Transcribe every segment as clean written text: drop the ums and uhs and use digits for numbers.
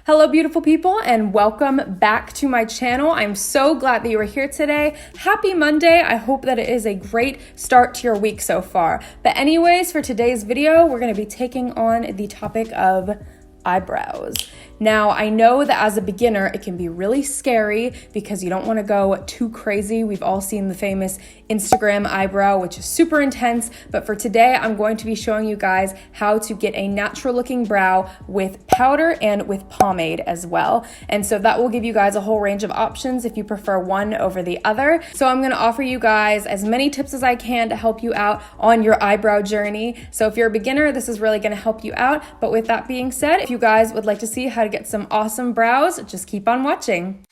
Hello beautiful people and welcome back to my channel. I'm so glad that you are here today. Happy Monday. I hope that it is a great start to your week so far. But anyways, for today's video, we're going to be taking on the topic of eyebrows. Now, I know that as a beginner, it can be really scary because you don't want to go too crazy. We've all seen the famous Instagram eyebrow, which is super intense. But for today, I'm going to be showing you guys how to get a natural looking brow with powder and with pomade as well. And so that will give you guys a whole range of options if you prefer one over the other. So I'm going to offer you guys as many tips as I can to help you out on your eyebrow journey. So if you're a beginner, this is really going to help you out. But with that being said, if you guys would like to see how to get some awesome brows, just keep on watching.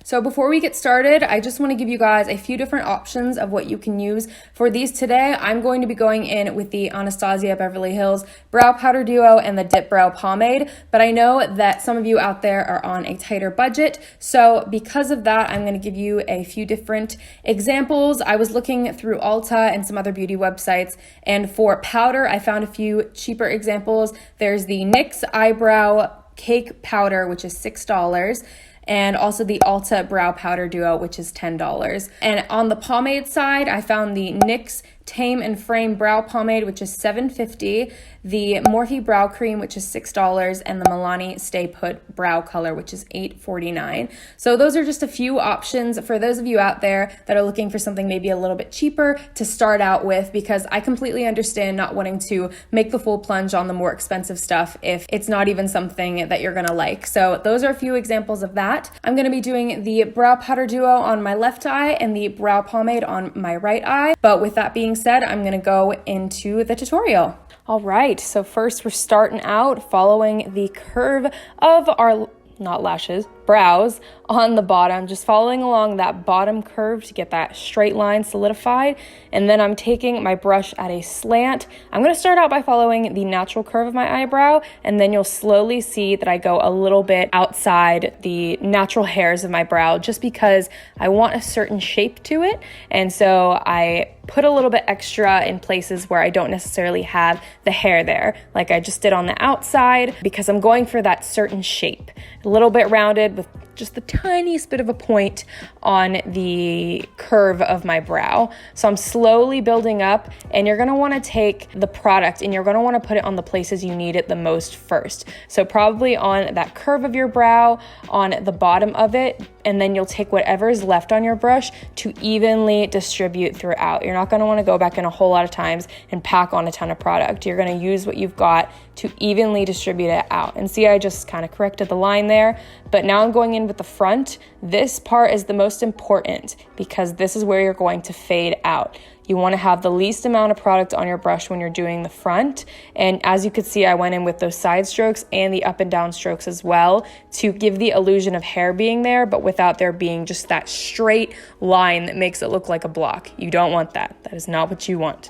So before we get started, I just want to give you guys a few different options of what you can use for these today. I'm going to be going in with the Anastasia Beverly Hills Brow Powder Duo and the dipbrow pomade, but I know that some of you out there are on a tighter budget. So because of that, I'm going to give you a few different examples. I was looking through Ulta and some other beauty websites, and for powder, I found a few cheaper examples. There's the NYX Eyebrow Cake Powder, which is $6. And also the Ulta Brow Powder Duo, which is $10. And on the pomade side, I found the NYX Tame and Frame Brow Pomade, which is $7.50, the Morphe Brow Cream, which is $6, and the Milani Stay Put Brow Color, which is $8.49. So those are just a few options for those of you out there that are looking for something maybe a little bit cheaper to start out with, because I completely understand not wanting to make the full plunge on the more expensive stuff if it's not even something that you're gonna like. So those are a few examples of that. I'm gonna be doing the Brow Powder Duo on my left eye and the Brow Pomade on my right eye. But with that being said, I'm gonna go into the tutorial. All right, so first we're starting out following the curve of our, not lashes, brows on the bottom, just following along that bottom curve to get that straight line solidified. And then I'm taking my brush at a slant. I'm going to start out by following the natural curve of my eyebrow, and then you'll slowly see that I go a little bit outside the natural hairs of my brow just because I want a certain shape to it. And so I put a little bit extra in places where I don't necessarily have the hair there, like I just did on the outside, because I'm going for that certain shape, a little bit rounded with just the tiniest bit of a point on the curve of my brow. So I'm slowly building up, and you're gonna wanna take the product and you're gonna wanna put it on the places you need it the most first. So probably on that curve of your brow, on the bottom of it, and then you'll take whatever is left on your brush to evenly distribute throughout. You're not gonna wanna go back in a whole lot of times and pack on a ton of product. You're gonna use what you've got to evenly distribute it out. And see, I just kind of corrected the line there, but now I'm going in with the front. This part is the most important because this is where you're going to fade out. You want to have the least amount of product on your brush when you're doing the front. And as you could see, I went in with those side strokes and the up and down strokes as well to give the illusion of hair being there, but without there being just that straight line that makes it look like a block. You don't want that. That is not what you want.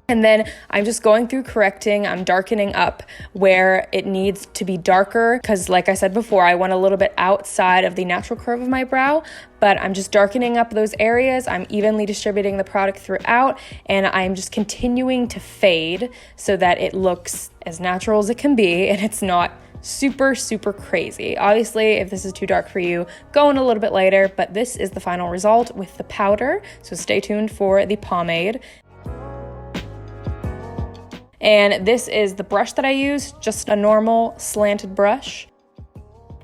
And then I'm just going through correcting. I'm darkening up where it needs to be darker because, like I said before, I went a little bit outside of the natural curve of my brow, but I'm just darkening up those areas. I'm evenly distributing the product throughout, and I'm just continuing to fade so that it looks as natural as it can be and it's not super crazy. Obviously, if this is too dark for you, go in a little bit later, but this is the final result with the powder. So stay tuned for the pomade. And this is the brush that I use, just a normal slanted brush.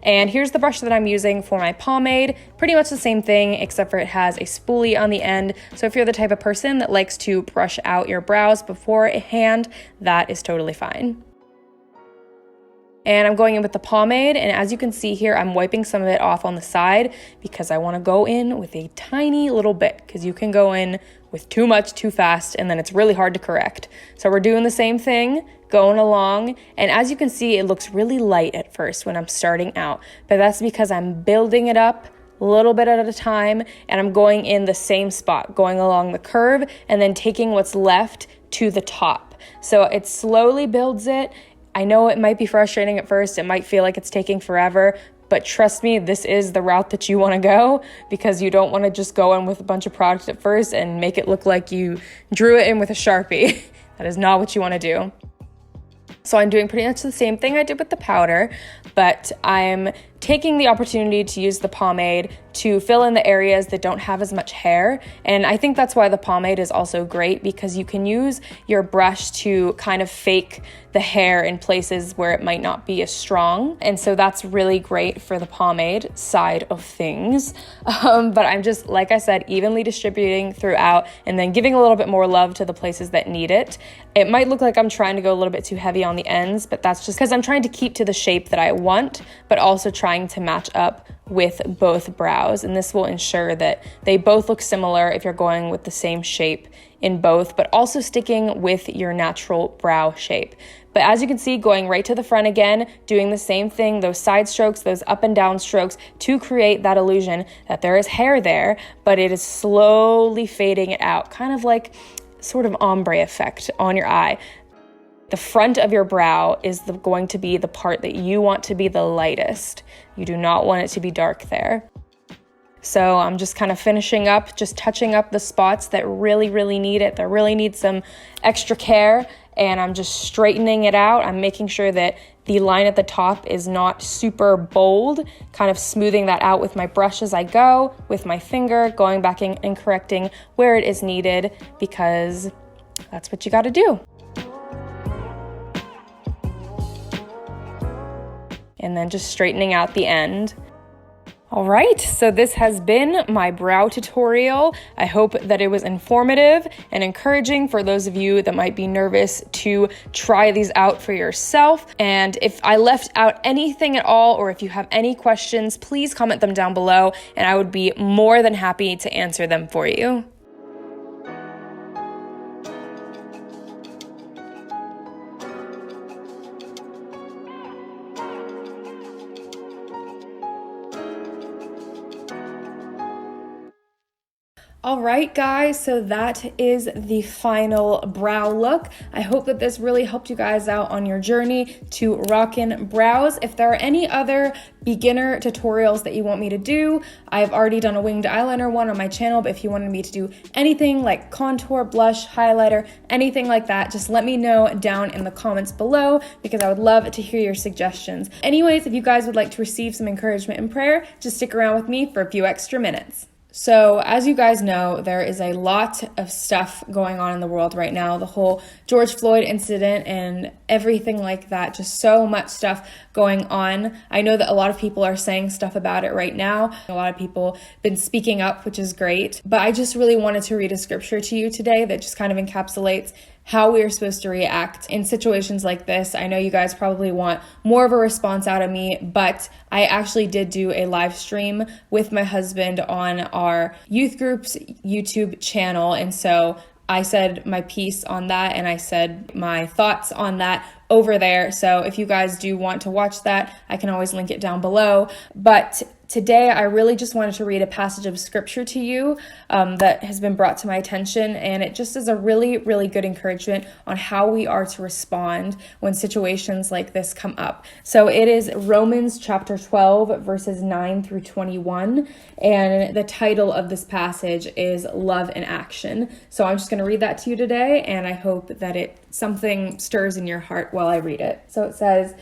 And here's the brush that I'm using for my pomade. Pretty much the same thing, except for it has a spoolie on the end. So if you're the type of person that likes to brush out your brows beforehand, that is totally fine. And I'm going in with the pomade, and as you can see here, I'm wiping some of it off on the side because I want to go in with a tiny little bit, because you can go in with too much too fast and then it's really hard to correct. So we're doing the same thing, going along, and as you can see, it looks really light at first when I'm starting out, but that's because I'm building it up a little bit at a time, and I'm going in the same spot, going along the curve and then taking what's left to the top. So it slowly builds it. I know it might be frustrating at first, it might feel like it's taking forever, but trust me, this is the route that you want to go, because you don't want to just go in with a bunch of product at first and make it look like you drew it in with a Sharpie. That is not what you want to do. So I'm doing pretty much the same thing I did with the powder, but I'm taking the opportunity to use the pomade to fill in the areas that don't have as much hair. And I think that's why the pomade is also great, because you can use your brush to kind of fake the hair in places where it might not be as strong. And so that's really great for the pomade side of things. But I'm just, like I said, evenly distributing throughout and then giving a little bit more love to the places that need it. It might look like I'm trying to go a little bit too heavy on the ends, but that's just because I'm trying to keep to the shape that I want, but also trying to match up with both brows. And this will ensure that they both look similar if you're going with the same shape in both, but also sticking with your natural brow shape. But as you can see, going right to the front again, doing the same thing, those side strokes, those up and down strokes, to create that illusion that there is hair there, but it is slowly fading it out, kind of like sort of ombre effect on your eye. The front of your brow is going to be the part that you want to be the lightest. You do not want it to be dark there. So I'm just kind of finishing up, just touching up the spots that really, really need it, that really need some extra care. And I'm just straightening it out. I'm making sure that the line at the top is not super bold, kind of smoothing that out with my brush as I go, with my finger, going back in and correcting where it is needed, because that's what you got to do. And then just straightening out the end. All right, so this has been my brow tutorial. I hope that it was informative and encouraging for those of you that might be nervous to try these out for yourself. And if I left out anything at all, or if you have any questions, please comment them down below, and I would be more than happy to answer them for you. All right, guys, so that is the final brow look. I hope that this really helped you guys out on your journey to rockin' brows. If there are any other beginner tutorials that you want me to do, I've already done a winged eyeliner one on my channel, but if you wanted me to do anything like contour, blush, highlighter, anything like that, just let me know down in the comments below, because I would love to hear your suggestions. Anyways, if you guys would like to receive some encouragement and prayer, just stick around with me for a few extra minutes. So as you guys know, there is a lot of stuff going on in the world right now. The whole George Floyd incident and everything like that, just so much stuff going on. I know that a lot of people are saying stuff about it right now. A lot of people have been speaking up, which is great. But I just really wanted to read a scripture to you today that just kind of encapsulates how we are supposed to react in situations like this. I know you guys probably want more of a response out of me, but I actually did do a live stream with my husband on our youth group's YouTube channel. And so I said my piece on that, and I said my thoughts on that over there. So if you guys do want to watch that, I can always link it down below. But today, I really just wanted to read a passage of scripture to you that has been brought to my attention, and it just is a really, really good encouragement on how we are to respond when situations like this come up. So it is Romans chapter 12, verses 9 through 21, and the title of this passage is Love in Action. So I'm just going to read that to you today, and I hope that something stirs in your heart while I read it. So it says,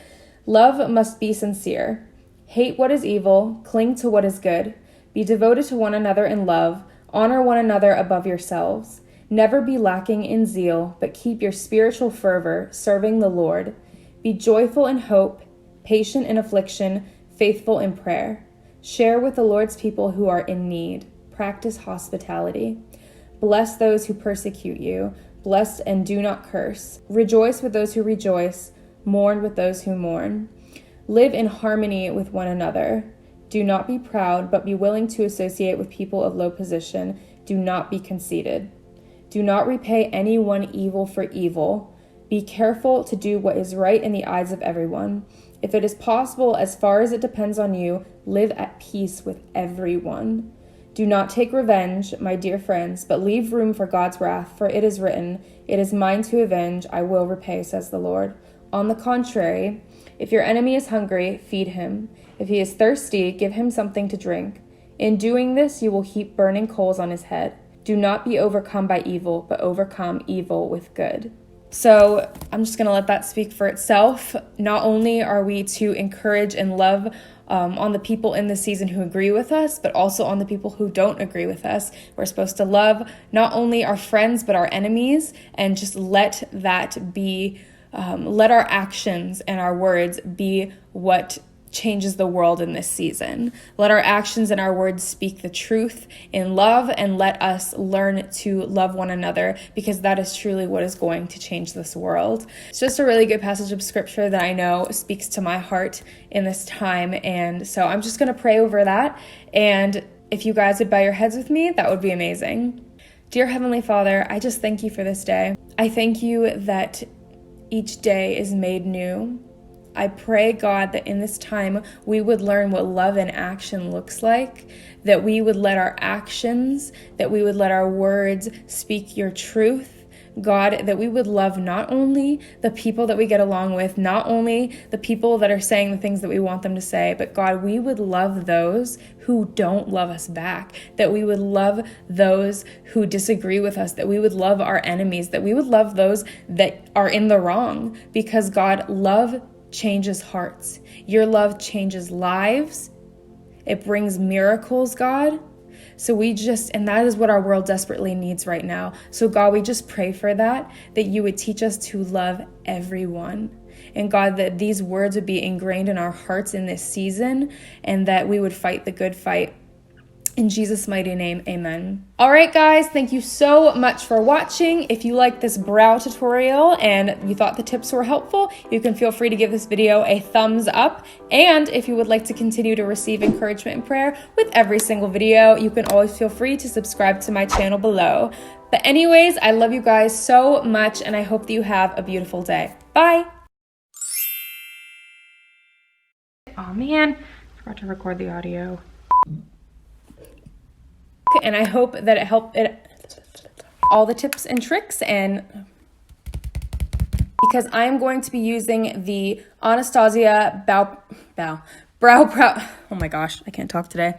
"Love must be sincere. Hate what is evil, cling to what is good. Be devoted to one another in love. Honor one another above yourselves. Never be lacking in zeal, but keep your spiritual fervor, serving the Lord. Be joyful in hope, patient in affliction, faithful in prayer. Share with the Lord's people who are in need. Practice hospitality. Bless those who persecute you. Bless and do not curse. Rejoice with those who rejoice. Mourn with those who mourn. Live in harmony with one another. Do not be proud, but be willing to associate with people of low position. Do not be conceited. Do not repay anyone evil for evil. Be careful to do what is right in the eyes of everyone. If it is possible, as far as it depends on you, live at peace with everyone. Do not take revenge, my dear friends, but leave room for God's wrath, for it is written, 'It is mine to avenge, I will repay,' says the Lord. On the contrary, if your enemy is hungry, feed him. If he is thirsty, give him something to drink. In doing this, you will heap burning coals on his head. Do not be overcome by evil, but overcome evil with good. So I'm just going to let that speak for itself. Not only are we to encourage and love on the people in the season who agree with us, but also on the people who don't agree with us. We're supposed to love not only our friends, but our enemies, and just let that be, let our actions and our words be what changes the world in this season. Let our actions and our words speak the truth in love, and let us learn to love one another, because that is truly what is going to change this world. It's just a really good passage of scripture that I know speaks to my heart in this time, and so I'm just going to pray over that, and if you guys would bow your heads with me, that would be amazing. Dear Heavenly Father, I just thank you for this day. I thank you that each day is made new. I pray, God, that in this time we would learn what love in action looks like, that we would let our actions, that we would let our words speak your truth. God, that we would love not only the people that we get along with, not only the people that are saying the things that we want them to say, but God, we would love those who don't love us back, that we would love those who disagree with us, that we would love our enemies, that we would love those that are in the wrong, because God, love changes hearts. Your love changes lives. It brings miracles, God. So and that is what our world desperately needs right now. So God, we just pray for that you would teach us to love everyone. And God, that these words would be ingrained in our hearts in this season, and that we would fight the good fight. In Jesus' mighty name, amen. All right, guys, thank you so much for watching. If you liked this brow tutorial and you thought the tips were helpful, you can feel free to give this video a thumbs up. And if you would like to continue to receive encouragement and prayer with every single video, you can always feel free to subscribe to my channel below. But anyways, I love you guys so much, and I hope that you have a beautiful day. Bye. Oh man, I forgot to record the audio. And I hope that it helped all the tips and tricks, and because I am going to be using the Anastasia brow, oh my gosh, I can't talk today.